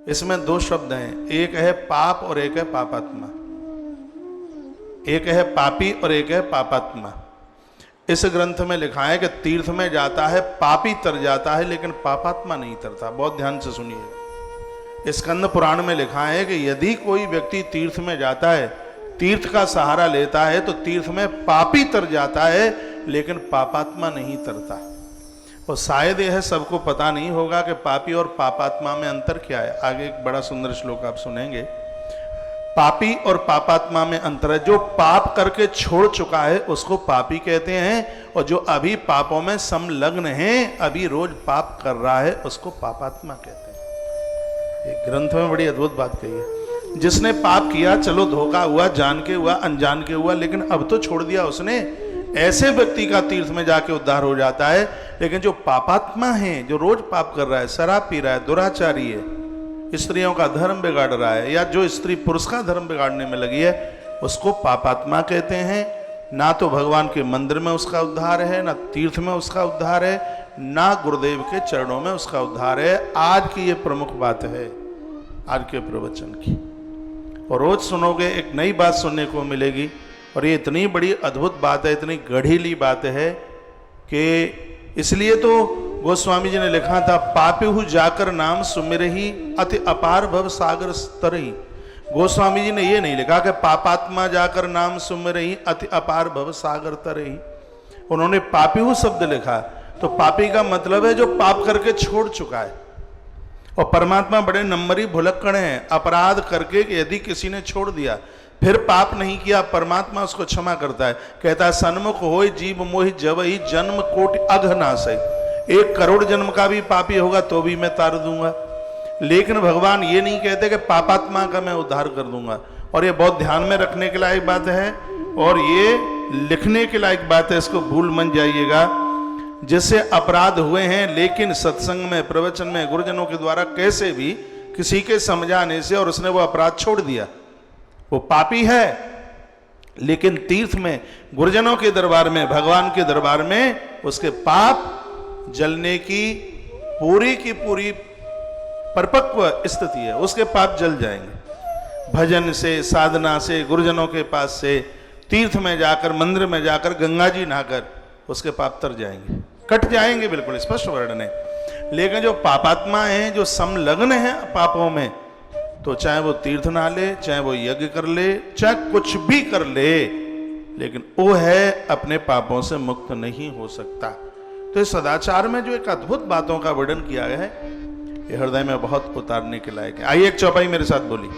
इसमें दो शब्द हैं, एक है पाप और एक है पापात्मा। एक है पापी और एक है पापात्मा। इस ग्रंथ में लिखा है कि तीर्थ में जाता है पापी तर जाता है, लेकिन पापात्मा नहीं तरता। बहुत ध्यान से सुनिए। स्कंद पुराण में लिखा है कि यदि कोई व्यक्ति तीर्थ में जाता है, तीर्थ का सहारा लेता है, तो तीर्थ में पापी तर जाता है, लेकिन पापात्मा नहीं तरता। और शायद यह सबको पता नहीं होगा कि पापी और पापात्मा में अंतर क्या है। आगे एक बड़ा सुंदर श्लोक आप सुनेंगे। पापी और पापात्मा में अंतर है। जो पाप करके छोड़ चुका है उसको पापी कहते हैं, और जो अभी पापों में संलग्न है, अभी रोज पाप कर रहा है, उसको पापात्मा कहते हैं। एक ग्रंथ में बड़ी अद्भुत बात कही है। जिसने पाप किया, चलो धोखा हुआ, जान के हुआ, अनजान के हुआ, लेकिन अब तो छोड़ दिया उसने, ऐसे व्यक्ति का तीर्थ में जाके उद्धार हो जाता है। लेकिन जो पापात्मा है, जो रोज पाप कर रहा है, शराब पी रहा है, दुराचारी है, स्त्रियों का धर्म बिगाड़ रहा है, या जो स्त्री पुरुष का धर्म बिगाड़ने में लगी है, उसको पापात्मा कहते हैं। ना तो भगवान के मंदिर में उसका उद्धार है, ना तीर्थ में उसका उद्धार है, ना गुरुदेव के चरणों में उसका उद्धार है। आज की ये प्रमुख बात है, आज के प्रवचन की। और रोज सुनोगे एक नई बात सुनने को मिलेगी। और ये इतनी बड़ी अद्भुत बात है, इतनी गढ़ीली बात है कि इसलिए तो गोस्वामी जी ने लिखा था, पापी जाकर नाम सुमिरहि अति अपार भव सागर तरही। गोस्वामी जी ने ये नहीं लिखा कि पापात्मा जाकर नाम सुमिरहि अति अपार भव सागर तरही। उन्होंने पापी शब्द लिखा। तो पापी का मतलब है जो पाप करके छोड़ चुका है। और परमात्मा बड़े नंबरी भुलक्कड़ हैं। अपराध करके यदि किसी ने छोड़ दिया, फिर पाप नहीं किया, परमात्मा उसको क्षमा करता है। कहता है, सन्मुख होय जीव मोहि जवहि जन्म कोटि अघनाशय। 1 करोड़ जन्म का भी पापी होगा तो भी मैं तार दूंगा। लेकिन भगवान ये नहीं कहते कि पापात्मा का मैं उद्धार कर दूंगा। और ये बहुत ध्यान में रखने के लायक बात है, और ये लिखने के लायक बात है, इसको भूल मत जाइएगा। जिससे अपराध हुए हैं, लेकिन सत्संग में, प्रवचन में, गुरुजनों के द्वारा कैसे भी किसी के समझाने से, और उसने वो अपराध छोड़ दिया, वो पापी है। लेकिन तीर्थ में, गुरुजनों के दरबार में, भगवान के दरबार में उसके पाप जलने की पूरी परिपक्व स्थिति है। उसके पाप जल जाएंगे। भजन से, साधना से, गुरुजनों के पास से, तीर्थ में जाकर, मंदिर में जाकर, गंगा जी नहाकर उसके पाप तर जाएंगे, कट जाएंगे, बिल्कुल स्पष्ट वर्णन है। लेकिन जो पापात्मा है, जो संलग्न है पापों में, तो चाहे वो तीर्थ नहा ले, चाहे वो यज्ञ कर ले, चाहे कुछ भी कर ले, लेकिन वो है अपने पापों से मुक्त नहीं हो सकता। तो इस सदाचार में जो एक अद्भुत बातों का वर्णन किया गया है, ये हृदय में बहुत उतारने के लायक है। आइए एक चौपाई मेरे साथ बोली।